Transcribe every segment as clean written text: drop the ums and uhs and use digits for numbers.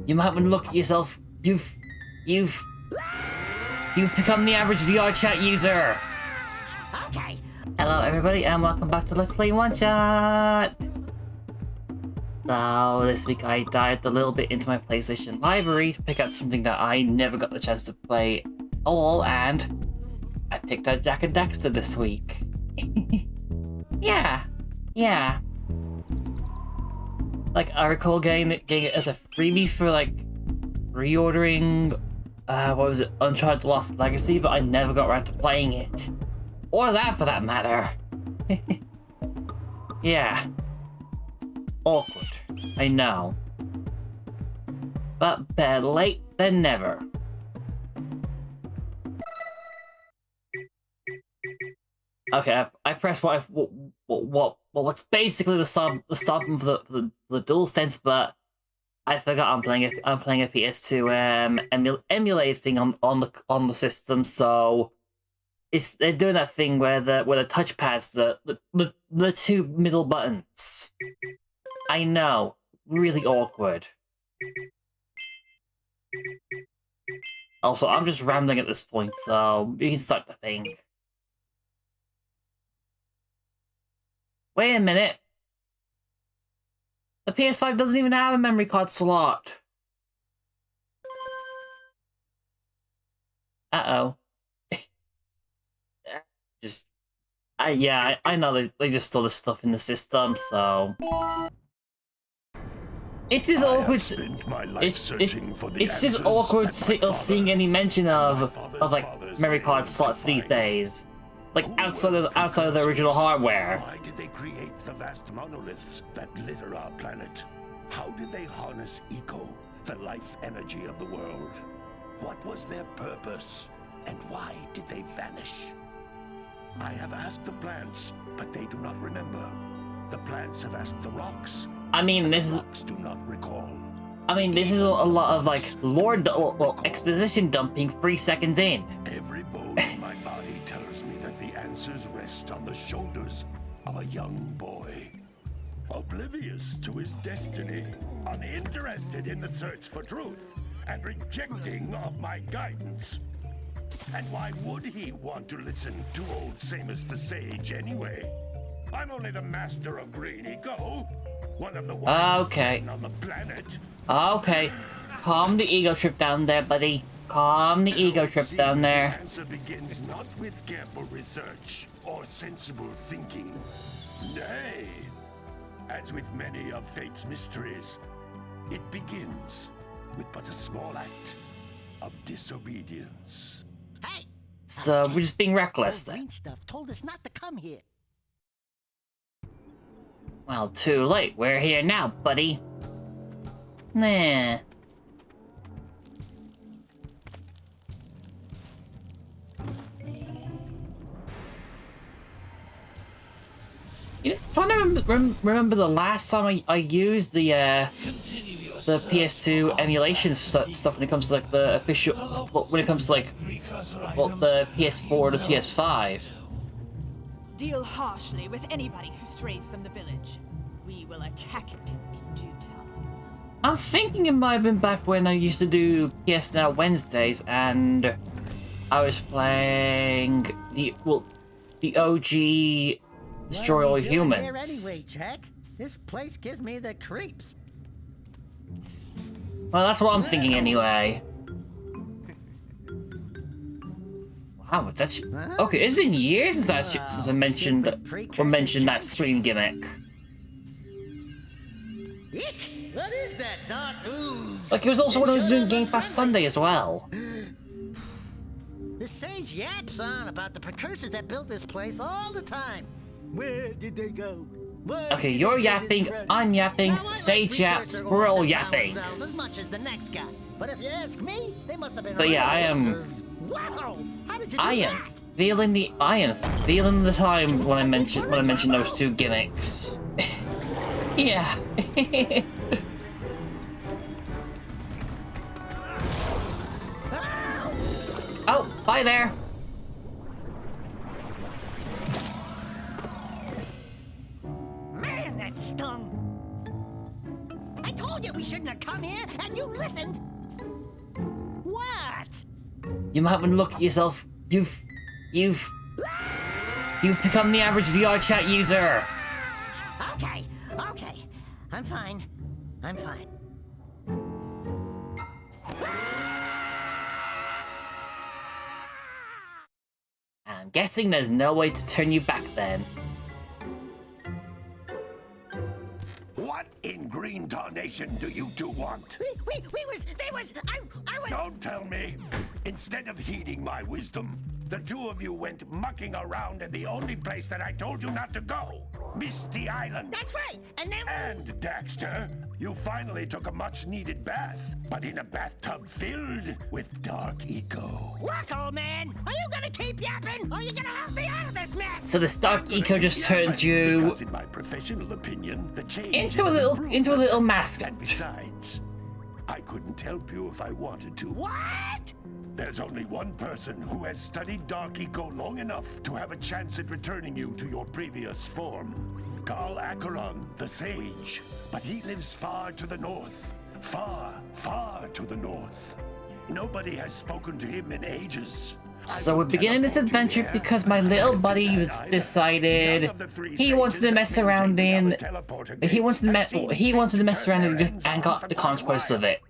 You might want to look at yourself. You've become the average VR chat user. Okay. Hello everybody and welcome back to Let's Play One Shot. So this week I dived a little bit into my PlayStation library to pick out something that I never got the chance to play at all, and I picked out Jak and Daxter this week. Yeah. Like, I recall getting it as a freebie for, like, reordering, what was it, Uncharted Lost Legacy, but I never got around to playing it. Or that, for that matter. Yeah. Awkward. I know. But better late than never. Okay, I pressed what's basically the stop button for the DualSense, but I forgot I'm playing a PS2 emulate thing on the system, so they're doing that thing where the touchpad's the two middle buttons. I know, really awkward. Also, I'm just rambling at this point, so you can start the thing. Wait a minute. The PS5 doesn't even have a memory card slot. Uh-oh. Yeah, I know they just store this stuff in the system, so... It's just awkward. It's just awkward seeing any mention of like memory card slots these days, like outside of the original hardware. Why did they create the vast monoliths that litter our planet? How did they harness eco, the life energy of the world? What was their purpose, and why did they vanish? I have asked the plants, but they do not remember. The plants have asked the rocks. I mean, this is. Do not recall. I mean, this is a lot of like exposition dumping 3 seconds in. Every bone in my body tells me that the answers rest on the shoulders of a young boy, oblivious to his destiny, uninterested in the search for truth, and rejecting of my guidance. And why would he want to listen to old Samus the Sage anyway? I'm only the master of green eco. One of the wisest men on the planet. Okay. Calm the ego trip down there, buddy. Calm the ego trip down there. The answer begins not with careful research or sensible thinking. Nay, as with many of fate's mysteries, it begins with but a small act of disobedience. Hey! So we're just being reckless then. Green stuff told us not to come here. Well, too late. We're here now, buddy. Nah. You know, trying to remember the last time I used the PS2 emulation stuff when it comes to like the official, when it comes to like, well, the PS4 or the PS5. Deal harshly with anybody who strays from the village. We will attack it in due time. I'm thinking it might have been back when I used to do PS Now Wednesdays, and I was playing the OG Destroy All Humans. Here anyway, Jack? This place gives me the creeps. Well, that's what I'm thinking anyway. Wow, that's okay. It's been years since I mentioned that stream gimmick. Eek! What is that dark ooze? Like, it was also when I was doing Game Pass Sunday as well. The sage yaps on about the precursors that built this place all the time. Where did they go? Okay, you're yapping, I'm yapping, Sage yaps, we're all yapping. As much as the next guy. But if you ask me, they must have been. But yeah, I am. Wow! How did you do I am feeling the time when I mentioned those two gimmicks. Yeah. Oh, bye there. Man, that stung. I told told you we shouldn't have come here, and you listened. What? You might want to look at yourself. You've become the average VR chat user. Okay, okay. I'm fine. I'm fine. I'm guessing there's no way to turn you back then. What in green tarnation do you two want? I was... Don't tell me. Instead of heeding my wisdom, the two of you went mucking around in the only place that I told you not to go. Misty Island. That's right, and then... And, Daxter, you finally took a much-needed bath, but in a bathtub filled with dark eco. Look, old man, are you gonna keep yapping, or are you gonna help me out of this mess? So this dark eco just turned you Because in my professional opinion, the change into is a an little improvement. mascot. And besides, I couldn't help you if I wanted to. What? There's only one person who has studied Dark Eco long enough to have a chance at returning you to your previous form. Carl Acheron, the Sage. But he lives far to the north. Far, far to the north. Nobody has spoken to him in ages. So we're beginning this adventure because my little buddy was decided he wanted to mess around in. He wanted to mess around and got the consequences of it.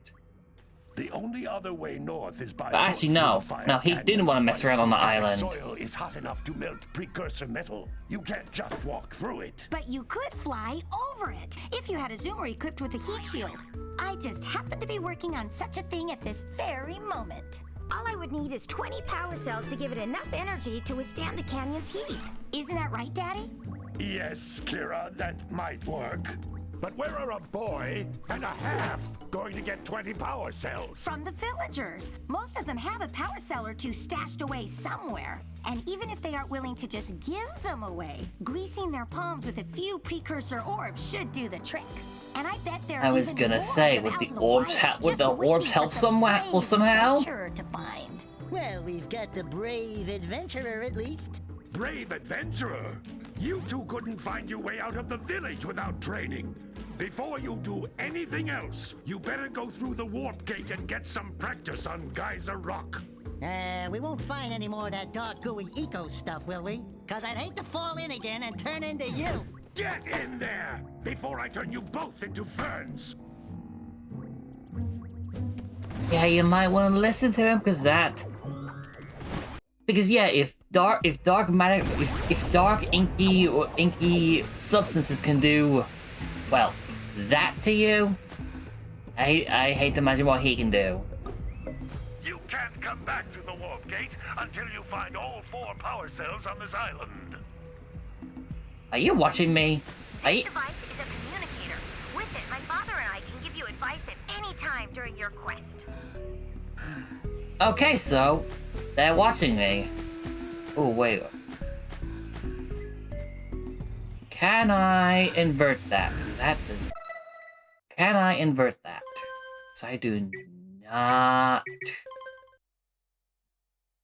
The only other way north is by But actually, foot no. through a fire No, he canyon. didn't want to mess around on the But island. soil is hot enough to melt precursor metal. You can't just walk through it. But you could fly over it if you had a zoomer equipped with a heat shield. I just happen to be working on such a thing at this very moment. All I would need is 20 power cells to give it enough energy to withstand the canyon's heat. Isn't that right, Daddy? Yes, Kira, that might work. But where are a boy and a half going to get 20 power cells? From the villagers. Most of them have a power cell or two stashed away somewhere. And even if they aren't willing to just give them away, greasing their palms with a few precursor orbs should do the trick. And I bet there are I was even gonna more say, of would them the out in orbs wilds would just the waiting orbs for help some brave somehow? adventurer to find. Well, we've got the brave adventurer at least. Brave adventurer! You two couldn't find your way out of the village without training. Before you do anything else, you better go through the warp gate and get some practice on Geyser Rock. We won't find any more of that dark gooey eco stuff, will we? Cause I'd hate to fall in again and turn into you. Get in there before I turn you both into ferns. Yeah, you might want to listen to him because yeah, if dark inky or inky substances can do, well, that to you, I hate to imagine what he can do. You can't come back through the warp gate until you find all 4 power cells on this island. Are you watching me? Are This you? device is a communicator. With it, my father and I can give you advice at any time during your quest. Okay, so they're watching me. Oh wait. Can I invert that? 'Cause that does. Can I invert that? 'Cause I do not.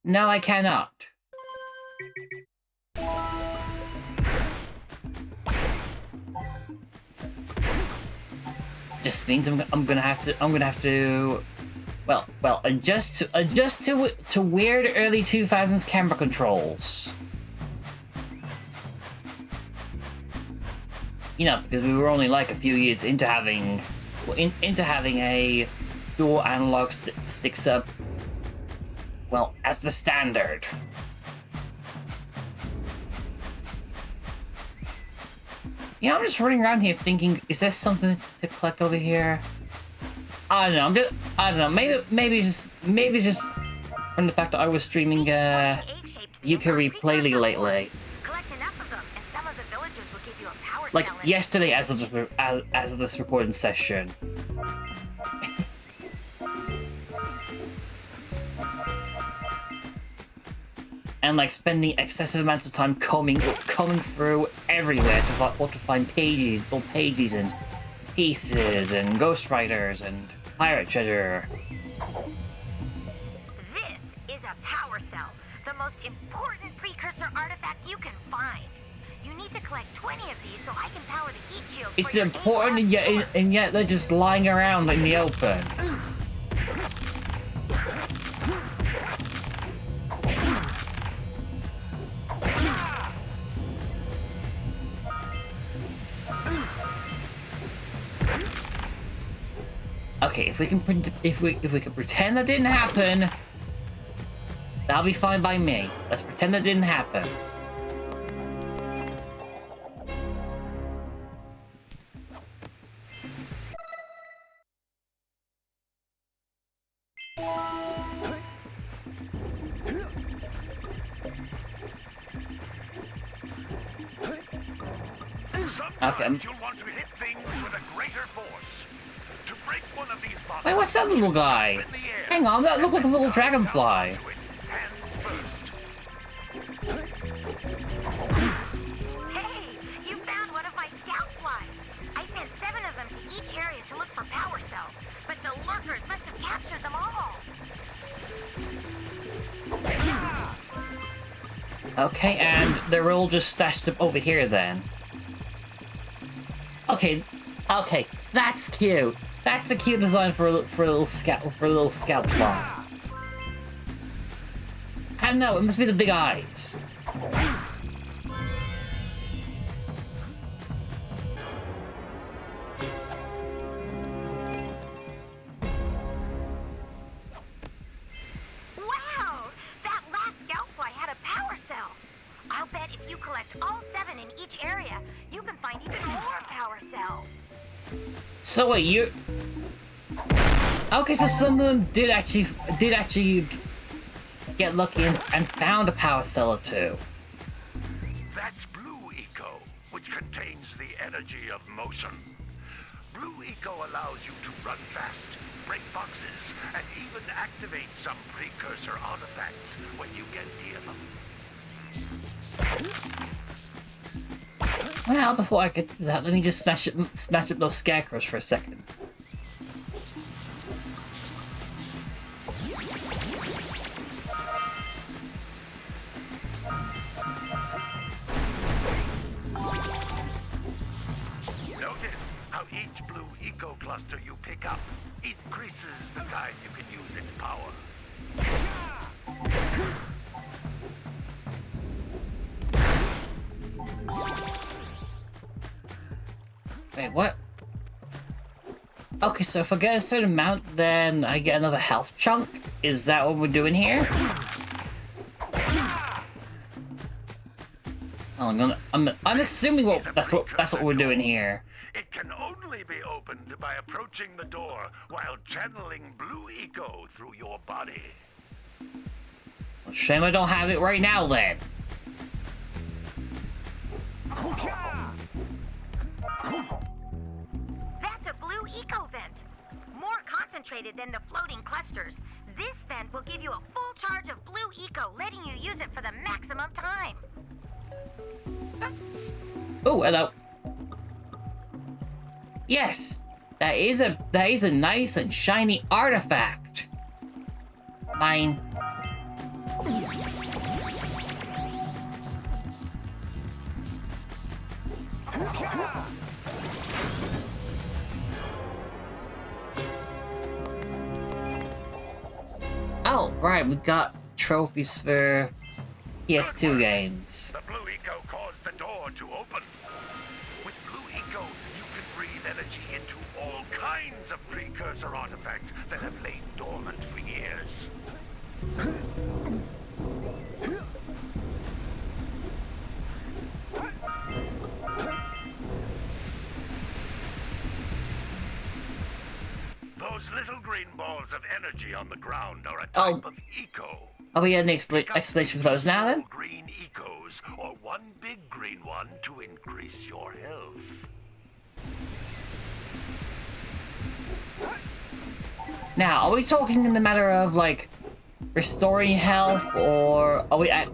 No, I cannot. Just means I'm gonna have to. Well, adjust to weird early 2000s camera controls. You know, because we were only like a few years into having a dual analog sticks up. Well, as the standard. Yeah, I'm just running around here thinking, is there something to collect over here? I don't know. I don't know. Maybe it's just from the fact that I was streaming Yukari Playly lately. Collect enough of them, and some of the villagers will give you a power Like cell. yesterday, as of this recording session. And like spending excessive amounts of time combing through everywhere to find pages and pieces and ghostwriters and pirate treasure. This is a power cell, the most important precursor artifact you can find. You need to collect 20 of these so I can power the heat shield. It's for your important, and yet they're just lying around in the open. Okay, if we can pretend that didn't happen, that'll be fine by me. Let's pretend that didn't happen. Sometimes you'll want to hit things with a greater force. To break one of these boxes, Wait, what's that little guy? Hang on, that looked like a little dragonfly. Hands first. Hey, you found one of my scout flies. I sent 7 of them to each area to look for power cells, but the lurkers must have captured them all. Okay, and they're all just stashed up over here then. Okay, that's cute. That's a cute design for a little scout fly. I don't know, it must be the big eyes. Wow! That last scout fly had a power cell. I'll bet if you collect all 7 in each area, you can find even more power cells. So wait, you... Okay, so some of them did actually get lucky and found a power cell or 2. That's Blue Eco, which contains the energy of motion. Blue Eco allows you to run fast, break boxes, and even activate some precursor artifacts when you get near them. Well, before I get to that, let me just smash up those scarecrows for a second. Notice how each Blue Eco cluster you pick up increases the time you can use its power. Wait, what? Okay, so if I get a certain amount, then I get another health chunk? Is that what we're doing here? Oh, I'm assuming that's what we're doing here. It can only be opened by approaching the door while channeling Blue Eco through your body. Well, shame I don't have it right now then. That's a Blue Eco vent. More concentrated than the floating clusters. This vent will give you a full charge of Blue Eco, letting you use it for the maximum time. Oh, hello. Yes, that is a nice and shiny artifact. Mine. Oh, right, we got trophies for PS2 games. The Blue Eco caused the door to open. With Blue Eco, you can breathe energy into all kinds of precursor artifacts that have lain dormant for years. Those little green balls of energy on the ground are a type of eco. Are we getting the explanation for those now then? Green ecos, or one big green one to increase your health. Now, are we talking in the matter of like restoring health, or are we at,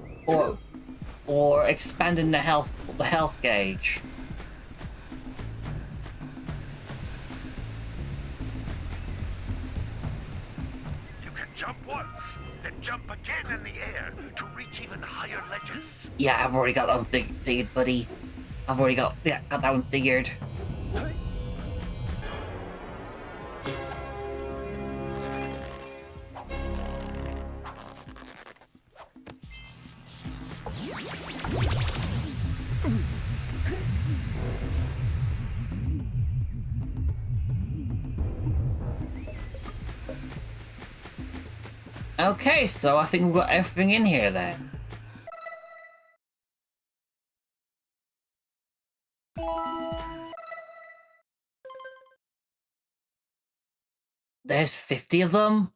or expanding the health gauge? You can jump once, then jump again in the air to reach even higher ledges. Yeah, I've already got them figured, buddy. I've already got that one figured. Okay, so I think we've got everything in here then. There's 50 of them?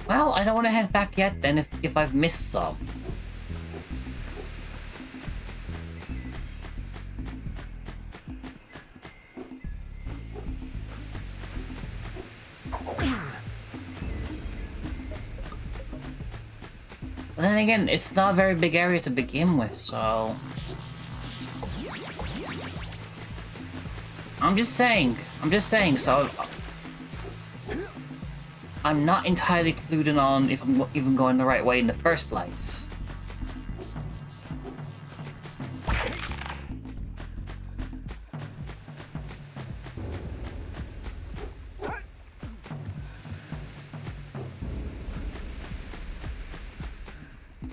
Well, I don't want to head back yet then if I've missed some. But then again, it's not a very big area to begin with, so... I'm just saying, so... I'm not entirely clued in on if I'm even going the right way in the first place.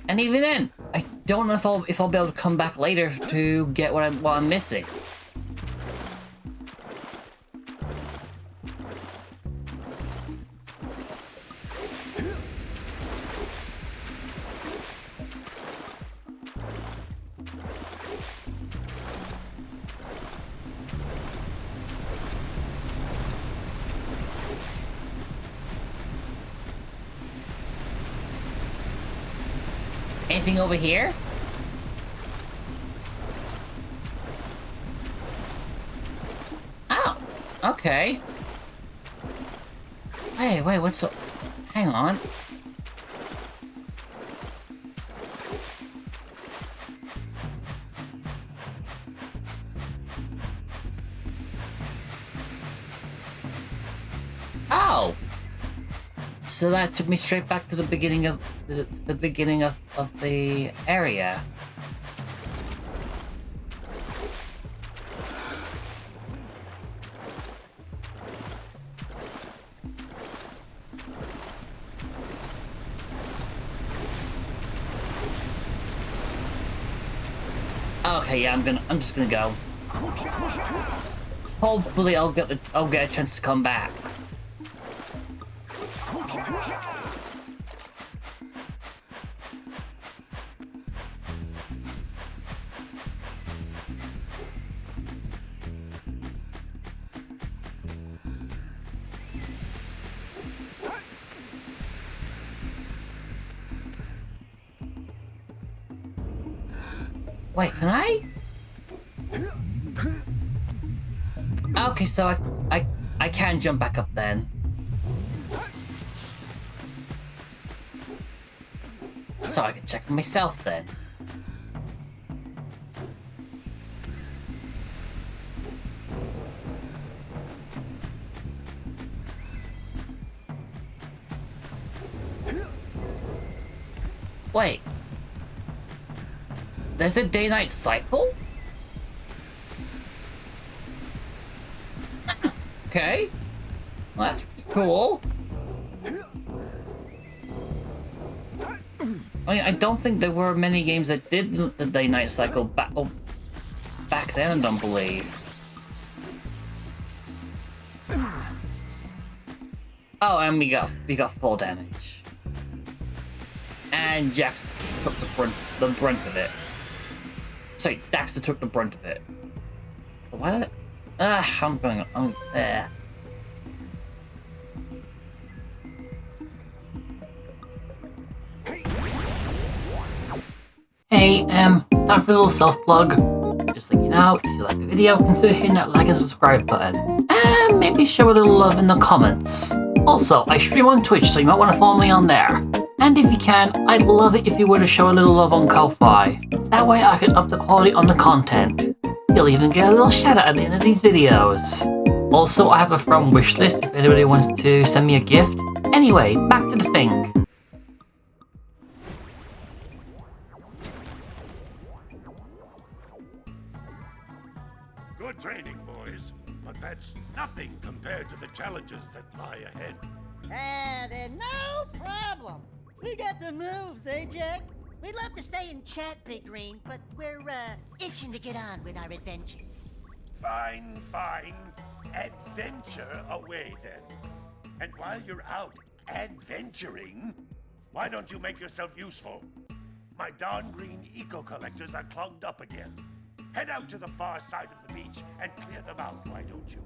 And even then, I don't know if I'll be able to come back later to get what I'm missing. Anything over here? Oh, okay. Hey, wait, what's up? Hang on. Oh! So that took me straight back to the beginning of the beginning of the area. Okay, yeah, I'm just gonna go. Hopefully I'll get a chance to come back. Wait, can I? Okay, so I can jump back up then. So I can check for myself then. Wait. There's a day-night cycle? Okay. Well, that's pretty cool. I mean, I don't think there were many games that did the day-night cycle back then, I don't believe. Oh, and we got full damage. And Jax took the brunt of it. Sorry, Daxter took the brunt of it. Why did it? I'm going on there. Hey, time for a little self-plug. Just like you know, if you like the video, consider hitting that like and subscribe button. And maybe show a little love in the comments. Also, I stream on Twitch, so you might want to follow me on there. And if you can, I'd love it if you were to show a little love on Ko-Fi. That way I can up the quality on the content. You'll even get a little shout out at the end of these videos. Also, I have a from wish list if anybody wants to send me a gift. Anyway, back to the thing. boys, but that's nothing compared to the challenges that lie ahead. Then no problem. We got the moves, eh, Jack? We'd love to stay and chat, Big Green, but we're, itching to get on with our adventures. Fine, fine. Adventure away then. And while you're out adventuring, why don't you make yourself useful? My darn green eco-collectors are clogged up again. Head out to the far side of the beach and clear them out, why don't you?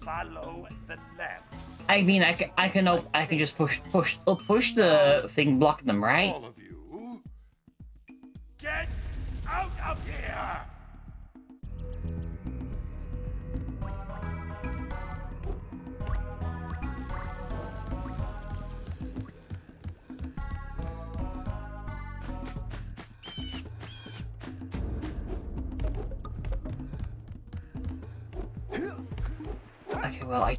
Follow the lamps. I mean, I can just push the thing blocking them, right? All of you, get out of here! Okay, well,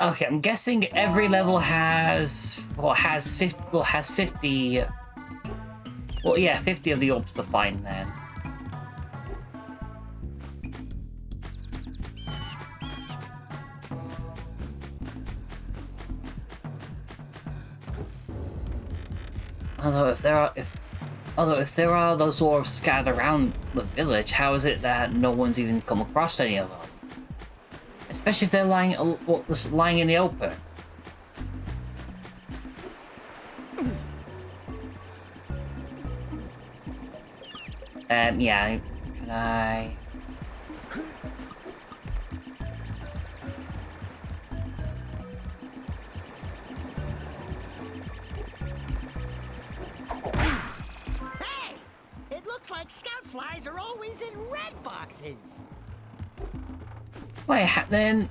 Okay, I'm guessing every level has 50. Well, yeah, 50 of the orbs to find then. Although if there are those orbs scattered around the village, how is it that no one's even come across any of them? Especially if they're lying in the open. Yeah, can I... Hey! It looks like scout flies are always in red boxes. Wait, then...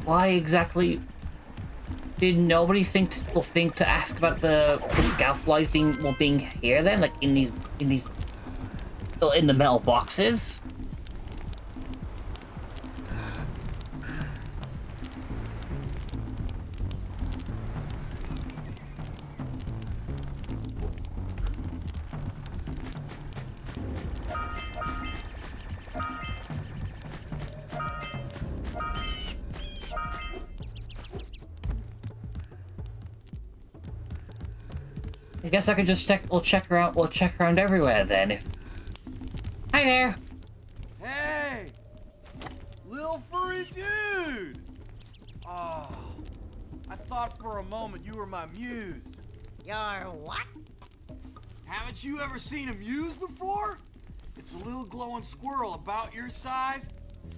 Why exactly... Did nobody think to ask about the scout flies being here then? Like in the metal boxes? I guess I could just check around everywhere then. If hi there. Hey, little furry dude. Oh, I thought for a moment you were my muse. Your what? Haven't you ever seen a muse before? It's a little glowing squirrel about your size,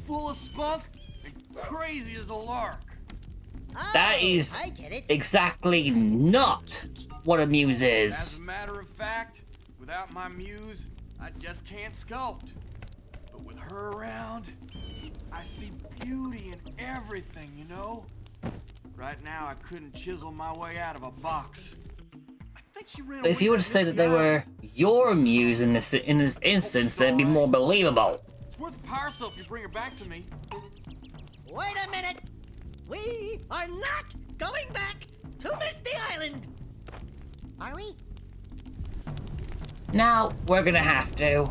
full of spunk, and crazy as a lark. That is I get it. exactly not what a muse As is. a matter of fact, without my muse, I just can't sculpt. But with her around, I see beauty in everything, you know? Right now, I couldn't chisel my way out of a box. I think she ran But if away you were from to say this that they guy. were your muse in this instance, then it'd be more believable. It's worth a parcel if you bring her back to me. Wait a minute. We are not going back to Misty Island. Are we? Now we're gonna have to.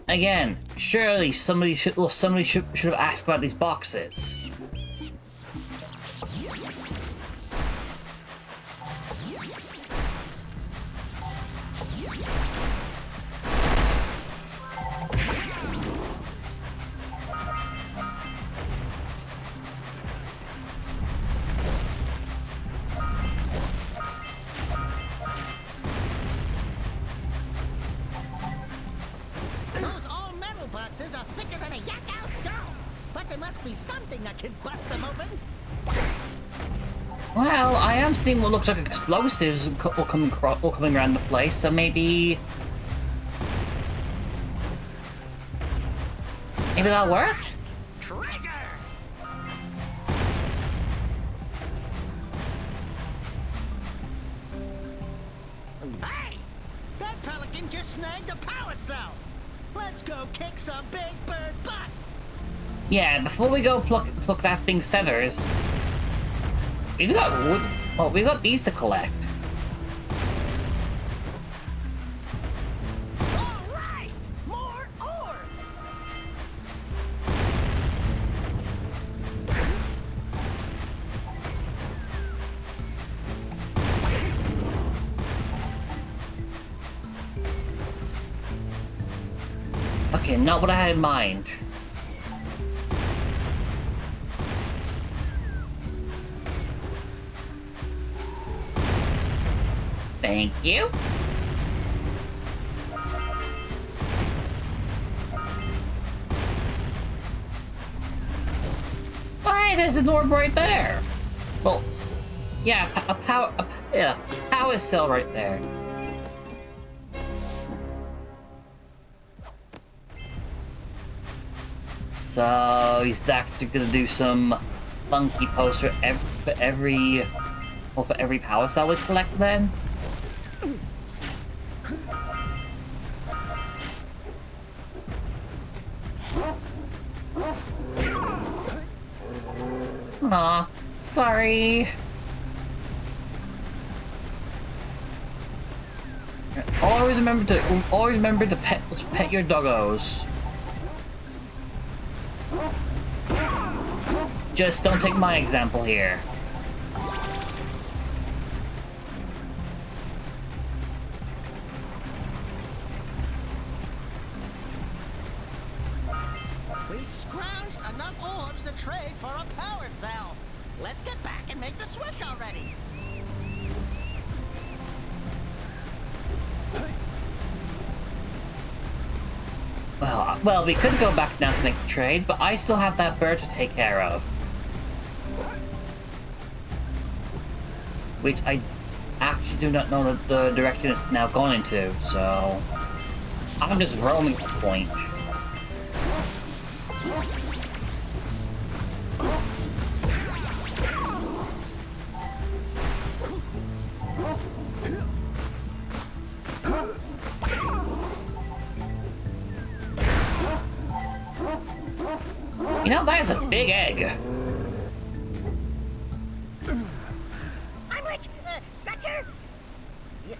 Again, surely somebody should have asked about these boxes. Those all-metal boxes are thicker than a yak-owl skull. But there must be something that can bust them open. Well, I am seeing what looks like explosives all coming around the place, so maybe that'll work. Treasure! Hey! That pelican just snagged a power cell! Let's go kick some big bird butt! Yeah, before we go pluck that thing's feathers, we've got wood. Well, we got these to collect. All right! More orbs! Okay, not what I had in mind. Thank you. Oh, hey, there's an orb right there. Well, yeah, a power cell right there. So he's actually gonna do some funky posts for every power cell we collect then. Aw, sorry. Always remember to pet your doggos. Just don't take my example here. We scrounged enough orbs to trade for a power cell. Let's get back and make the switch already. Well, we could go back now to make the trade, but I still have that bird to take care of. Which I actually do not know the direction it's now gone into, so I'm just roaming at this point. You know, that is a big egg. I'm like, stretcher? Yuck.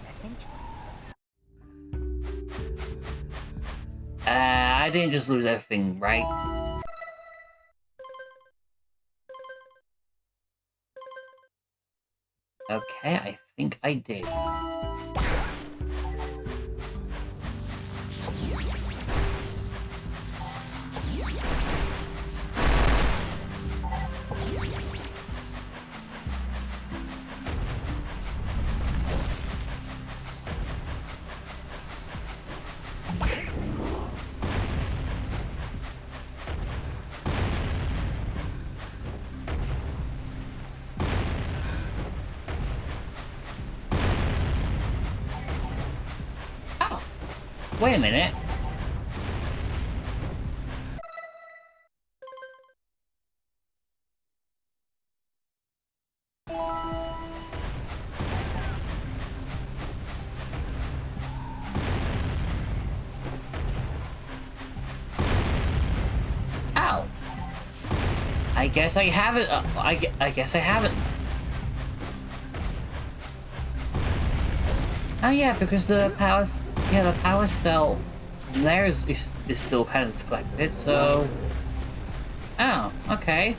I think. I didn't just lose everything, right? Okay, I think I did. Wait a minute. Ow. I guess I haven't. I guess I haven't. Oh yeah, because the power cell there is still kind of disconnected, so... Oh, okay.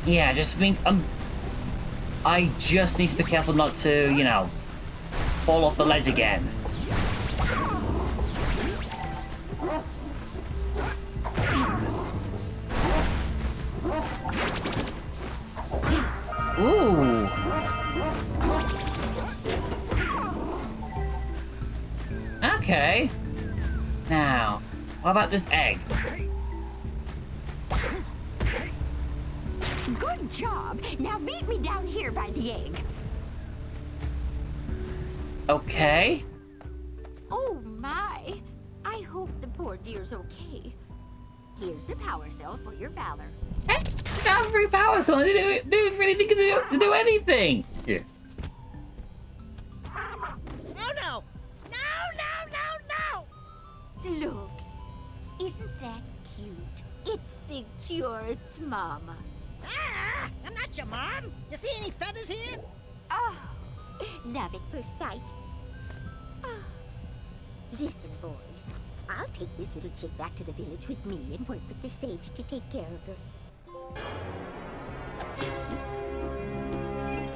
Yeah, just means I just need to be careful not to, you know, fall off the ledge again. Ooh. Okay. Now, what about this egg? Good job. Now meet me down here by the egg. Okay. Oh my. I hope the poor dear's okay. Here's a power cell for your valor. Not very power, so I didn't really think to do anything. Here. Oh no! No! Look, isn't that cute? It thinks you're its mama. Ah! I'm not your mom! You see any feathers here? Oh, love at first sight. Oh. Listen, boys. I'll take this little chick back to the village with me and work with the sage to take care of her.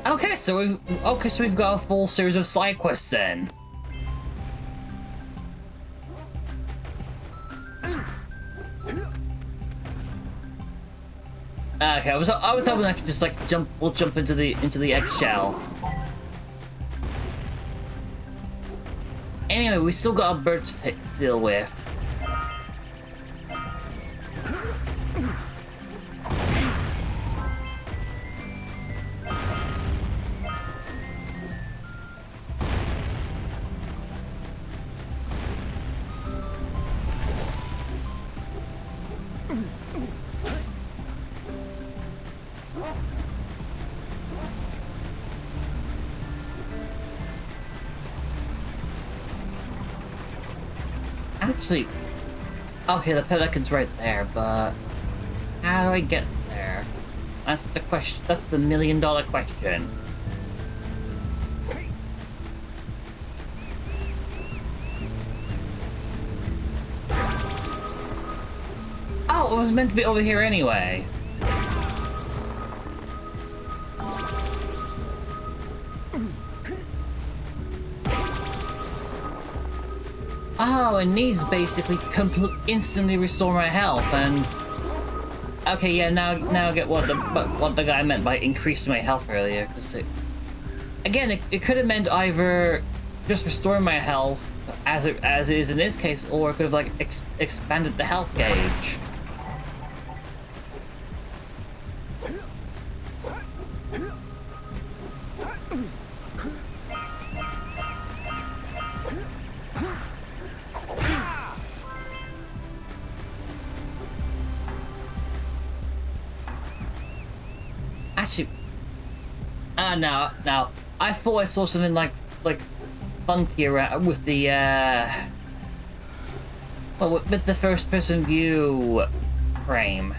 Okay, so we've got a full series of side quests then. Okay, I was hoping I could just like jump into the eggshell. Anyway, we still got a bird to deal with. Actually, okay, the pelican's right there, but how do I get there? That's the question. That's the million-dollar question. Oh, it was meant to be over here anyway. Oh, and these basically instantly restore my health, and okay, yeah, now I get what the guy meant by increasing my health earlier. Because it could have meant either just restoring my health as it is in this case, or it could have like expanded the health gauge. Actually, no. I thought I saw something like funky around with the well, with the first-person view frame.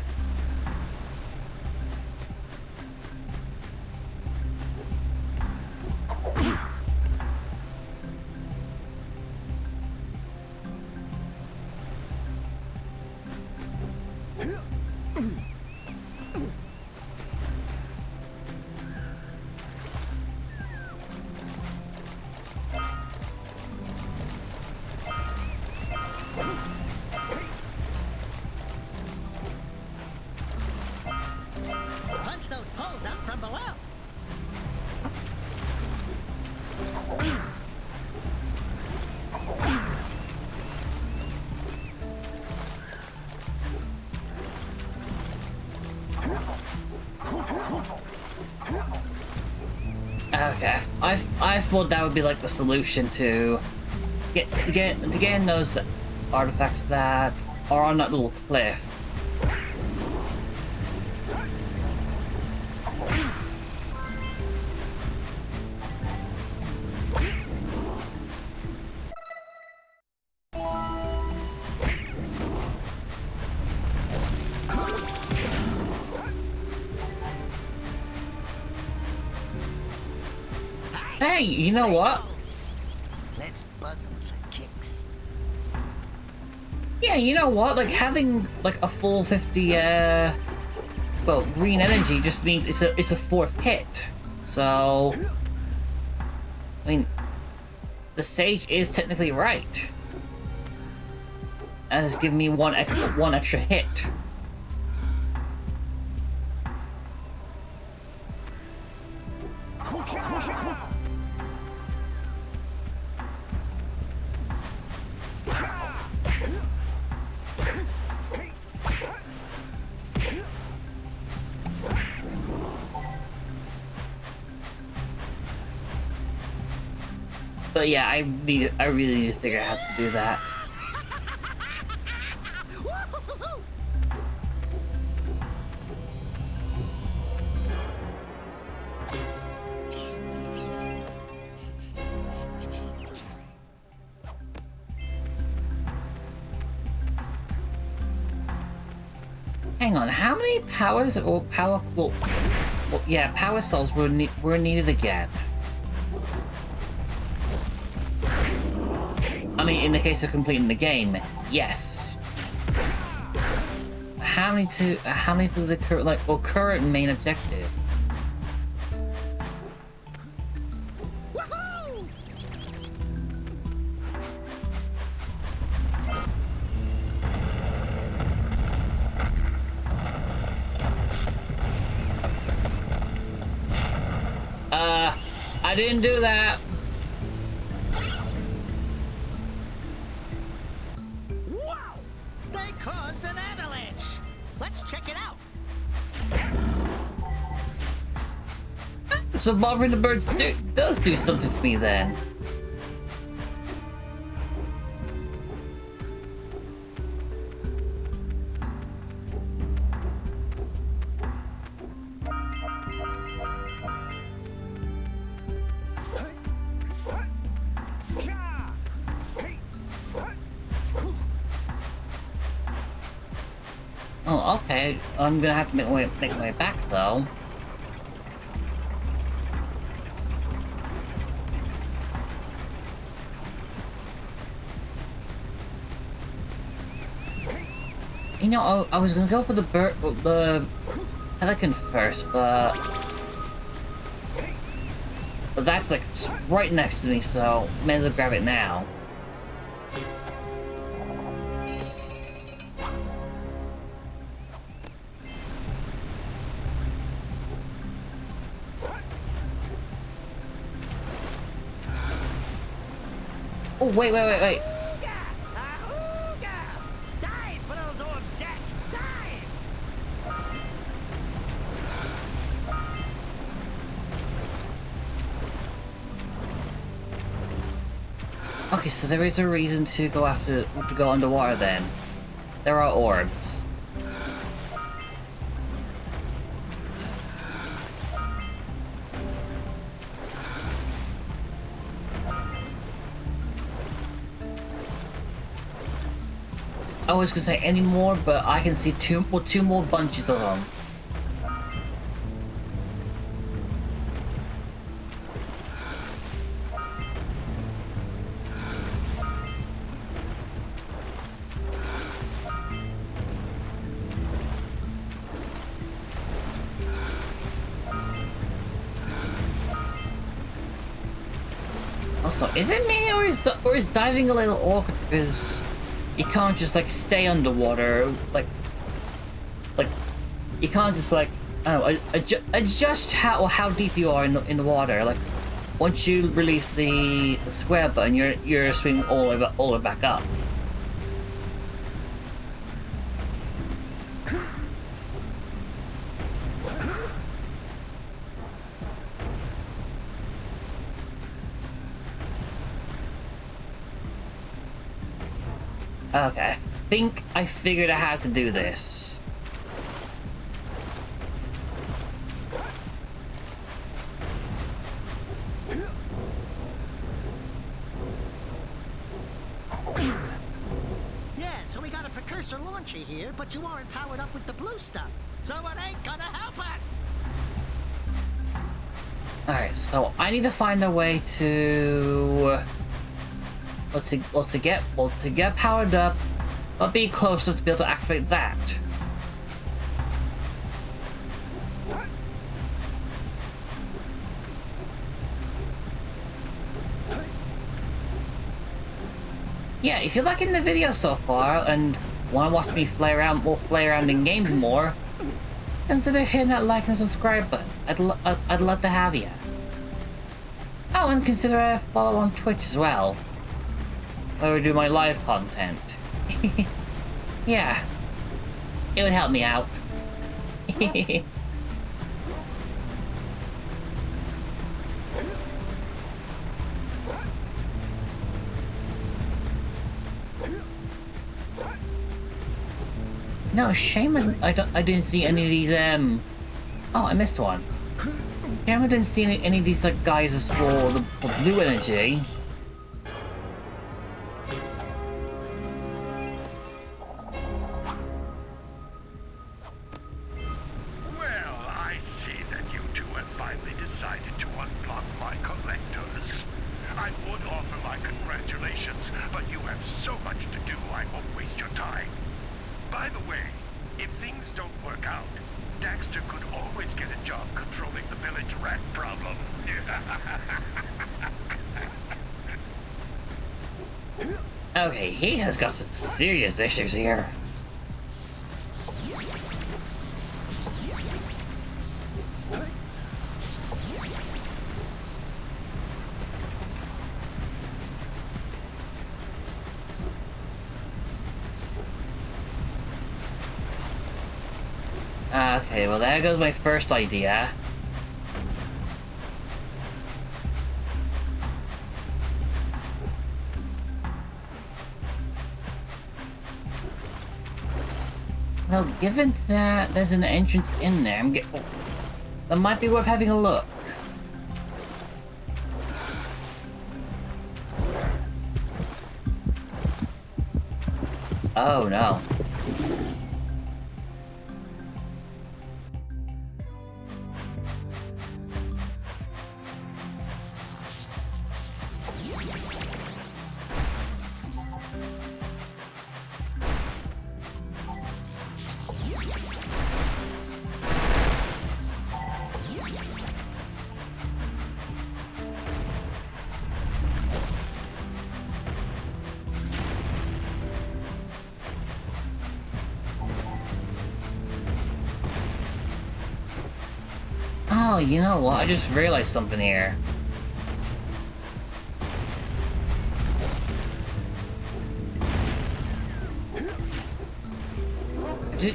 Punch those poles up from below. Okay, I thought that would be like the solution to get those artifacts that are on that little cliff. Hey, you know what? Let's buzz 'em for kicks. Yeah, you know what? Like having like a full 50 well, green energy just means it's a fourth hit. So I mean, the sage is technically right. And it's giving me one extra hit. But yeah, I really need to figure out how to do that. Hang on, how many powers or power? Well, yeah, power cells were needed again. I mean, in the case of completing the game, yes. How many for the current main objective? I didn't do that. Wow! They caused an avalanche! Let's check it out! So bothering the birds does do something for me then. Oh, okay. I'm gonna have to make my way back though. You know, I was gonna go for the pelican first, but that's like right next to me, so may as well grab it now. Oh, wait. Dive for those orbs, Jack! Dive! Okay, so there is a reason to go underwater then. There are orbs. I was gonna say any more, but I can see two more bunches of them. Also, is it me or is diving a little awkward because you can't just like stay underwater, like you can't just like I don't know adjust how deep you are in the water. Like once you release the square button, you're swimming all the way back up. Okay, I think I figured out how to do this. Yeah, so we got a Precursor launcher here, but you aren't powered up with the blue stuff. So it ain't gonna help us! Alright, so I need to find a way to to get powered up, but be close enough to be able to activate that. Yeah, if you're liking the video so far and want to watch me play around in games more, consider hitting that like and subscribe button. I'd love to have you. Oh, and consider a follow on Twitch as well, where we do my live content. Yeah, it would help me out. No, shame I didn't see any of these, Oh, I missed one. Shame I didn't see any of these, like, guys for the blue energy. Well, I see that you two have finally decided to unblock my collectors. I would offer my congratulations, but you have so much to do I won't waste your time. By the way, if things don't work out, Daxter could always get a job controlling the village rat problem. Okay, he has got some serious issues here. Okay, well there goes my first idea. Now, given that there's an entrance in there, that might be worth having a look. Oh no. Oh, you know what? I just realized something here.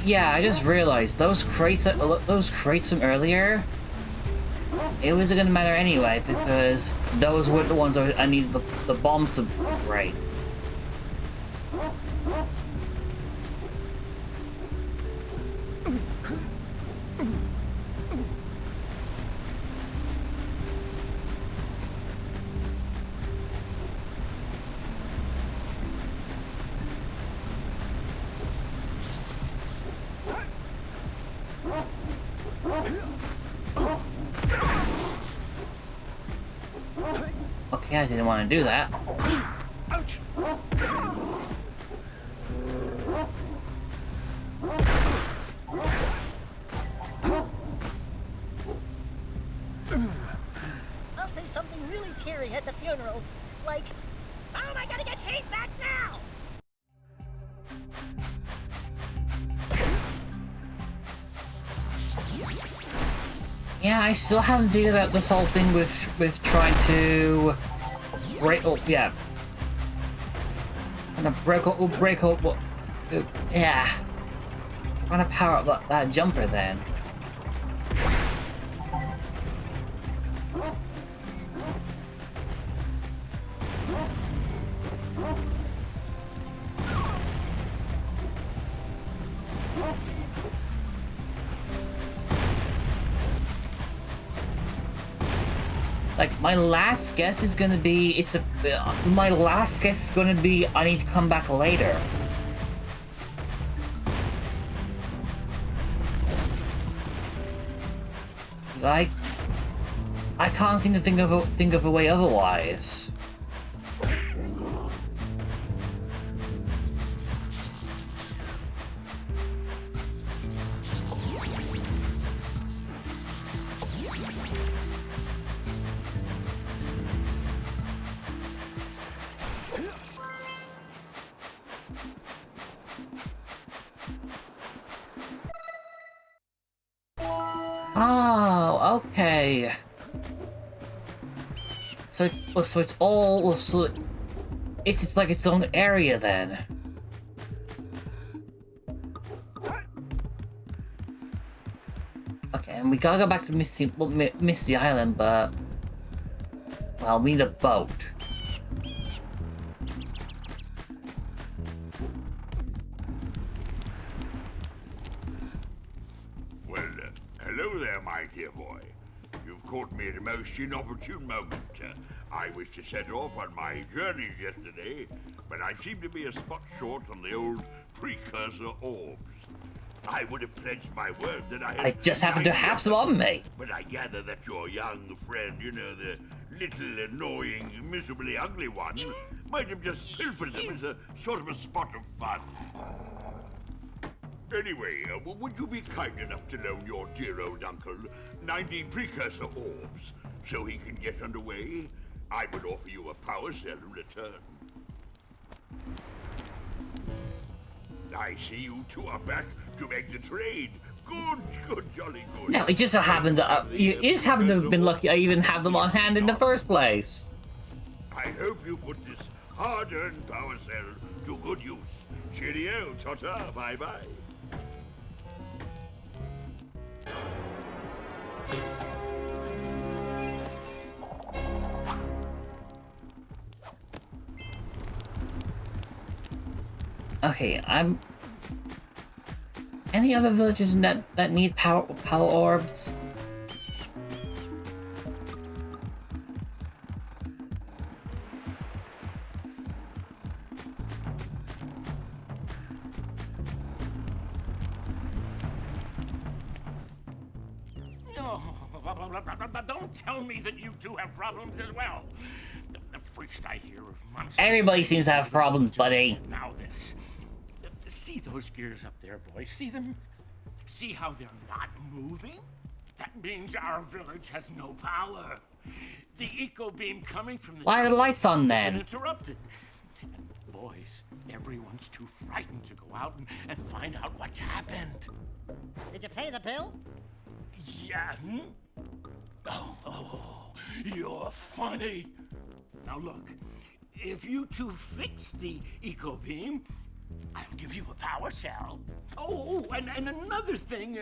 Yeah, I just realized those crates from earlier. It wasn't gonna matter anyway because those were the ones I needed the bombs to break. Okay, I didn't want to do that. Ouch! I'll say something really teary at the funeral. Like, how am I gonna get Shane back now? Yeah, I still haven't figured out this whole thing with trying to break. Oh, yeah. I'm gonna break up. Yeah. I'm gonna power up that jumper then. Like, my last guess is gonna be, my last guess is gonna be, I need to come back later. I can't seem to think of a way otherwise. Oh, okay. So it's like its own area then. Okay, and we gotta go back to Misty Island, but well, we need a boat. hello there, my dear boy. You've caught me at a most inopportune moment. I was to set off on my journeys yesterday, but I seem to be a spot short on the old Precursor orbs. I would have pledged my word that I just happen to have some on me. But I gather that your young friend, you know, the little, annoying, miserably ugly one, might have just pilfered them as a sort of a spot of fun. Anyway, would you be kind enough to loan your dear old uncle 90 Precursor orbs so he can get underway? I would offer you a power cell in return. I see you two are back to make the trade. Good, jolly good. No, it just so happened that you just happen to have been lucky I even have them on hand in the first place. I hope you put this hard-earned power cell to good use. Cheerio, ta-ta, bye-bye. Okay, any other villages that need power orbs? No, don't tell me that you two have problems as well. The first I hear of monsters. Everybody seems to have problems, buddy. Now this. See those gears up there, boys? See them? See how they're not moving? That means our village has no power. The eco beam coming from the Why are the lights on then? interrupted. And boys, everyone's too frightened to go out and find out what's happened. Did you pay the bill? Yeah. Oh, you're funny. Now look, if you two fix the eco beam, I'll give you a power cell. Oh, and another thing,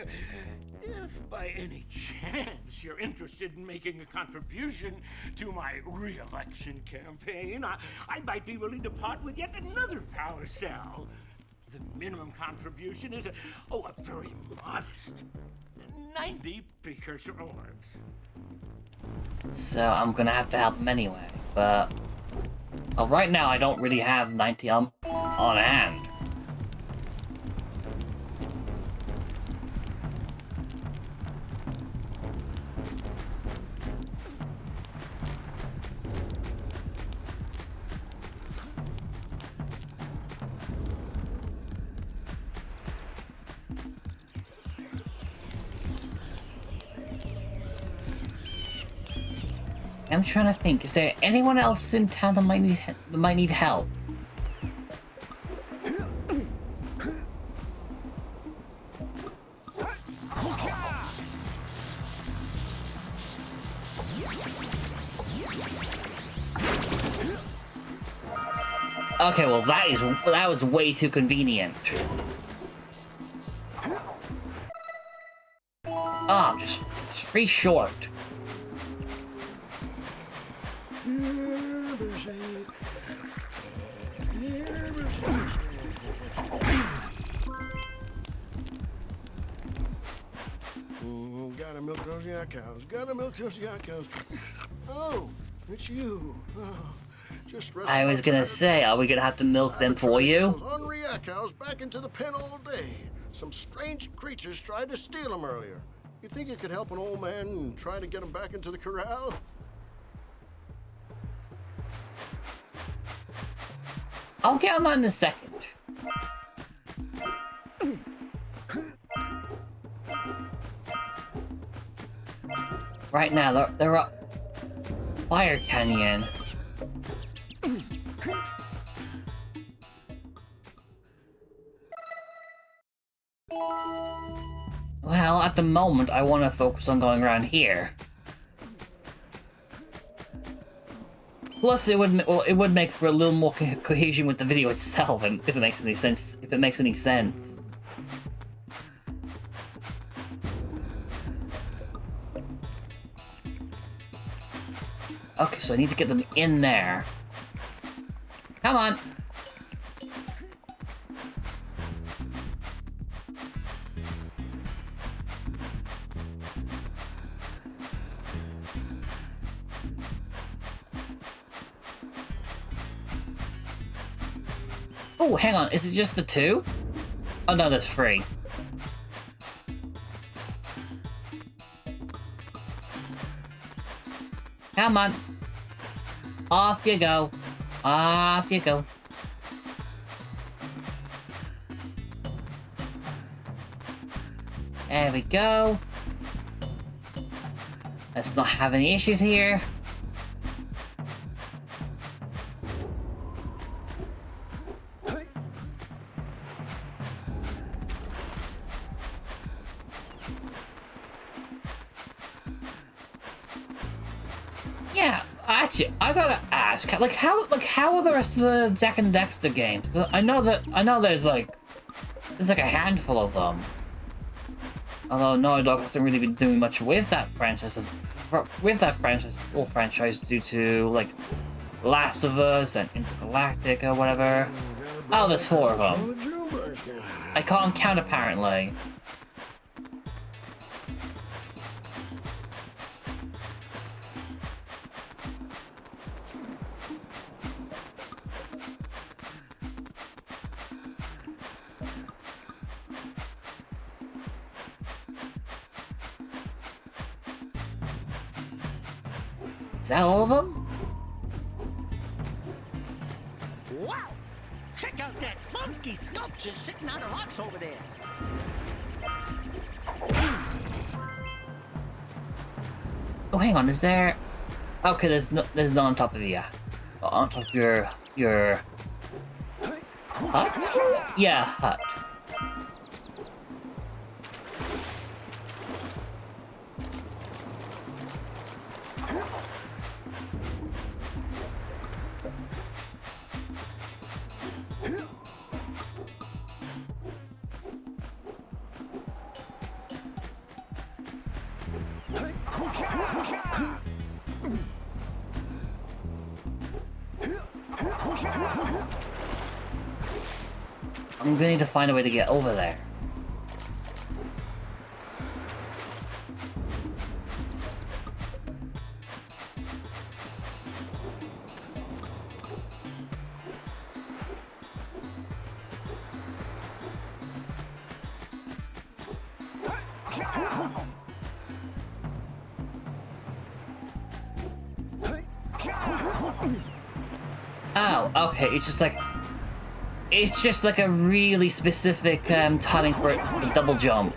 if by any chance you're interested in making a contribution to my re-election campaign, I might be willing to part with yet another power cell. The minimum contribution is a very modest 90 Precursor orbs. So I'm gonna have to help him anyway, but well, right now I don't really have 90 on hand. I'm trying to think. Is there anyone else in town that might need help? Okay, well that was way too convenient. Ah, I'm just free short. Gotta milk those yak cows. Gotta milk those yak cows. Oh, it's you. Oh, just I was gonna say, are we gonna have to milk them for you? Those ornery yak cows back into the pen all day. Some strange creatures tried to steal them earlier. You think you could help an old man and try to get him back into the corral? I'll get on that in a second. Right now, they're up Fire Canyon. Well, at the moment, I want to focus on going around here. Plus, it would make for a little more cohesion with the video itself, if it makes any sense. If it makes any sense. Okay, so I need to get them in there. Come on. Oh, hang on. Is it just the 2? Oh no, that's 3. Come on. Off you go. Off you go. There we go. Let's not have any issues here. Yeah, actually, I gotta ask, how are the rest of the Jak and Daxter games? 'Cause I know there's like a handful of them. Although Naughty Dog hasn't really been doing much with that franchise, due to like Last of Us and Intergalactic or whatever. Oh, there's 4 of them. I can't count apparently. Is that all of them? Wow! Check out that funky sculpture sitting on the rocks over there. Oh, hang on. Is there? Okay, there's no on top of you. On top of your hut? Yeah, hut. I'm gonna need to find a way to get over there. Oh, okay, it's just like a really specific timing for the double jump.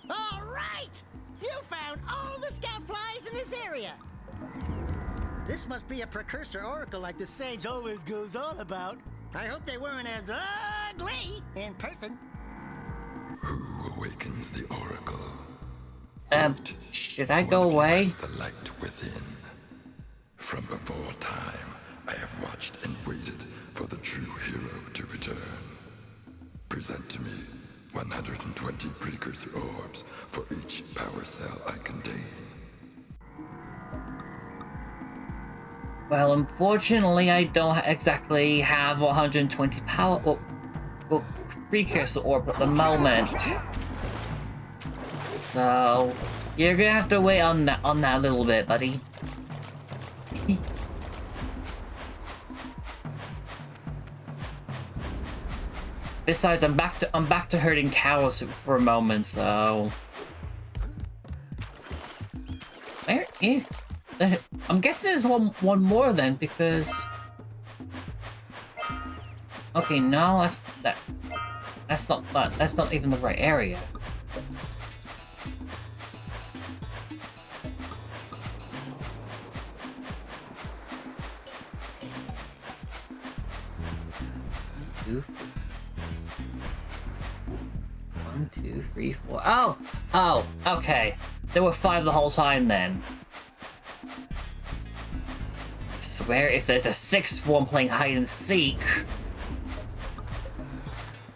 All right! You found all the scout flies in this area. This must be a Precursor oracle like the sage always goes on about. I hope they weren't as ugly in person. Who awakens the oracle? Should I go away? Is the light within. From before time, I have watched and waited for the true hero to return. Present to me 120 Precursor orbs for each power cell I contain. Well, unfortunately, I don't exactly have 120 power well, Precursor orb at the moment. So you're gonna have to wait on that a little bit, buddy. Besides, I'm back to herding cows for a moment, so where is? I'm guessing there's one more then, because okay, no, that's not even the right area. One, two, three, four. Oh, okay. There were 5 the whole time then. I swear, if there's a 6th one playing hide and seek,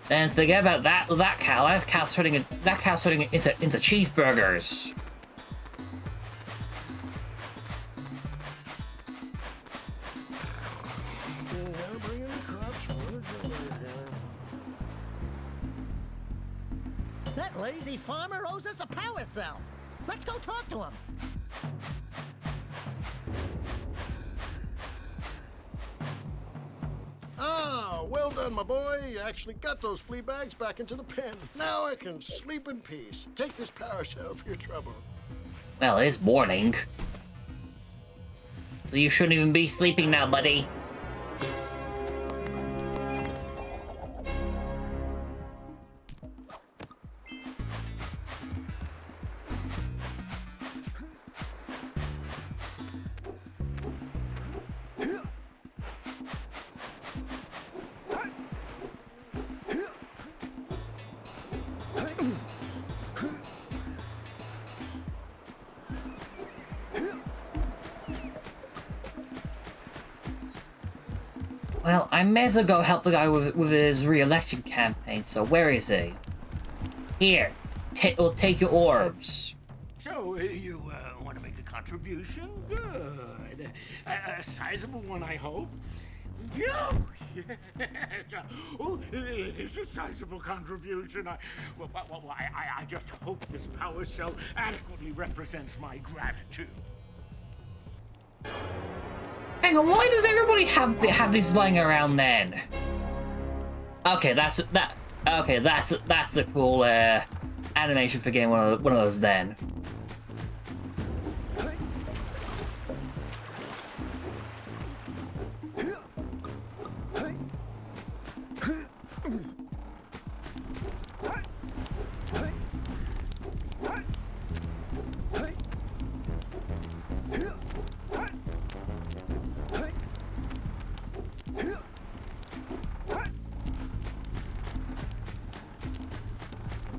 then forget about that cow. That cow's turning into cheeseburgers. lazy farmer owes us a power cell. Let's go talk to him. Ah, well done, my boy. You actually got those flea bags back into the pen. Now I can sleep in peace. Take this power cell for your trouble. Well, it's morning. So you shouldn't even be sleeping now, buddy. Well, I may as well go help the guy with his re-election campaign, so where is he? Here, we'll take your orbs. So, you want to make a contribution? Good. A sizable one, I hope. Yes. Oh, it is a sizable contribution. I just hope this power cell adequately represents my gratitude. Hang on, why does everybody have these lying around then? Okay, that's a cool animation for getting one of those then.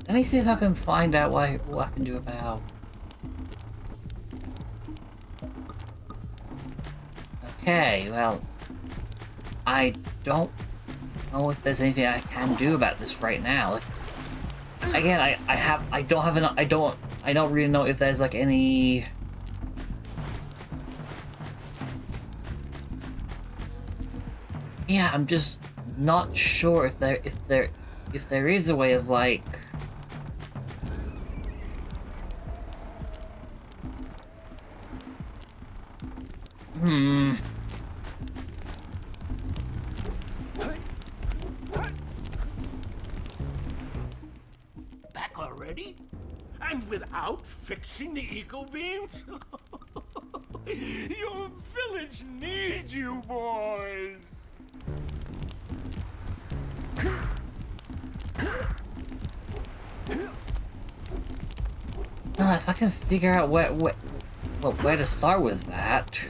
Let me see if I can find out what I can do about. Okay, well, I don't know if there's anything I can do about this right now. Again, I don't really know if there's like any. Yeah, I'm just not sure if there is a way of like. Back already? And without fixing the eco beams? Your village needs you, boys. Well, if I can figure out where to start with that.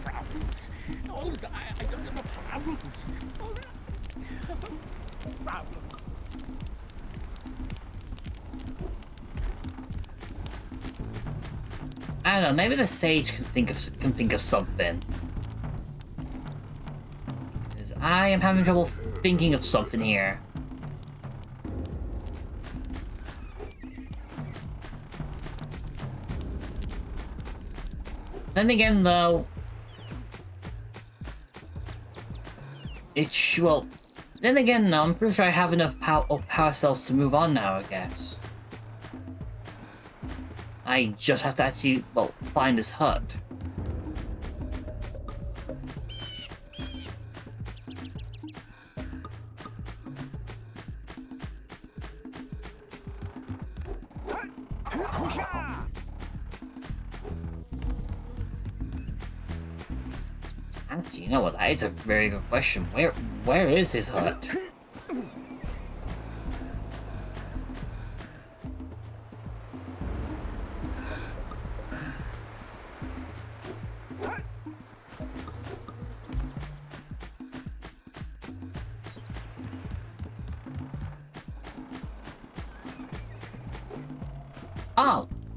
Problems. All the I don't know problems. Problems. I don't know. Maybe the sage can think of something. Because I am having trouble thinking of something here. Then again, though, well. Then again, though, I'm pretty sure I have enough power cells to move on now. I guess. I just have to actually, well, find his hut. Actually, you know what? That is a very good question. Where is his hut?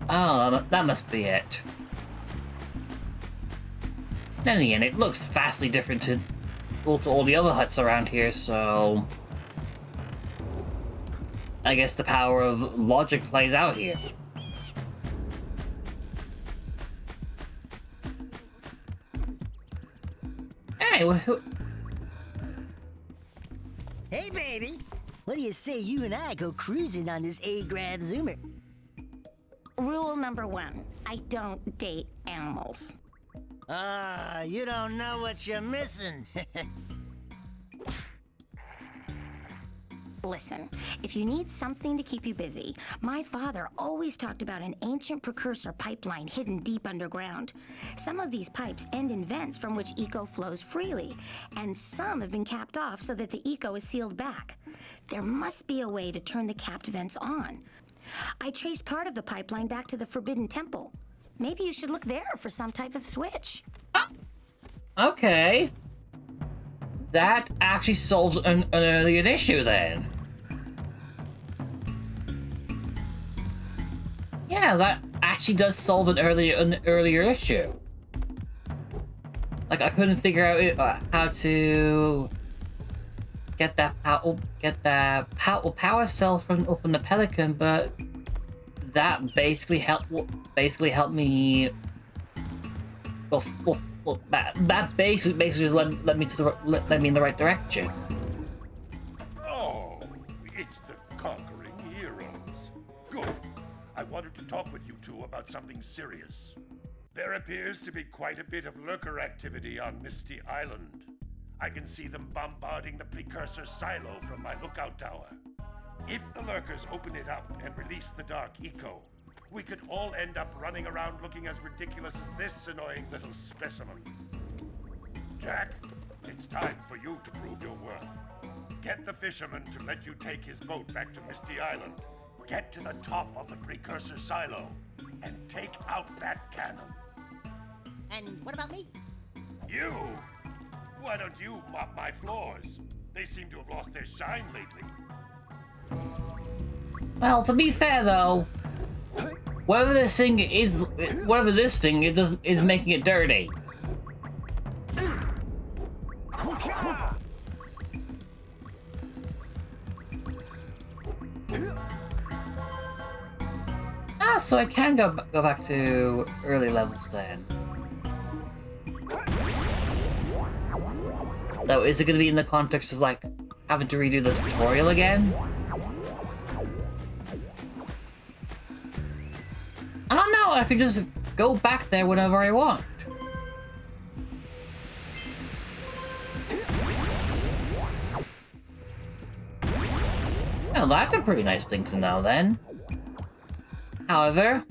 Oh, that must be it. Then again, it looks vastly different to all the other huts around here, so I guess the power of logic plays out here. Hey, Hey, baby. What do you say you and I go cruising on this A-Grav Zoomer? Rule number 1, I don't date animals. Ah, you don't know what you're missing. Listen, if you need something to keep you busy, my father always talked about an ancient precursor pipeline hidden deep underground. Some of these pipes end in vents from which eco flows freely, and some have been capped off so that the eco is sealed back. There must be a way to turn the capped vents on. I traced part of the pipeline back to the Forbidden Temple. Maybe you should look there for some type of switch. Okay. That actually solves an earlier issue then. Yeah, that actually does solve an earlier issue. Like I couldn't figure out how to get that power cell from the Pelican, but that basically helped me. That basically just led me in the right direction. Oh, it's the conquering heroes. Good. I wanted to talk with you two about something serious. There appears to be quite a bit of lurker activity on Misty Island. I can see them bombarding the Precursor silo from my lookout tower. If the lurkers open it up and release the dark eco, we could all end up running around looking as ridiculous as this annoying little specimen. Jack, it's time for you to prove your worth. Get the fisherman to let you take his boat back to Misty Island. Get to the top of the Precursor silo and take out that cannon. And what about me? You? Why don't you mop my floors? They seem to have lost their shine lately. Well, to be fair though, whatever this thing is making it dirty. Ah, so I can go back to early levels then. Though, is it going to be in the context of like having to redo the tutorial again? I don't know. I could just go back there whenever I want. Well, that's a pretty nice thing to know then. However,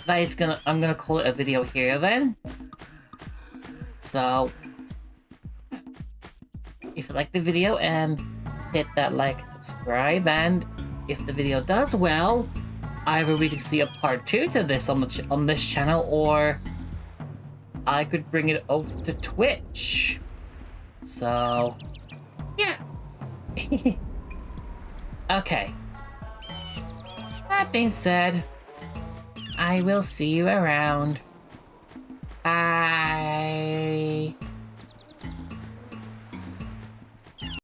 I'm gonna call it a video here then. So, if you like the video, hit that like, subscribe, and if the video does well, either we can see a part 2 to this on this channel, or I could bring it over to Twitch. So, yeah. Okay. That being said, I will see you around. Bye.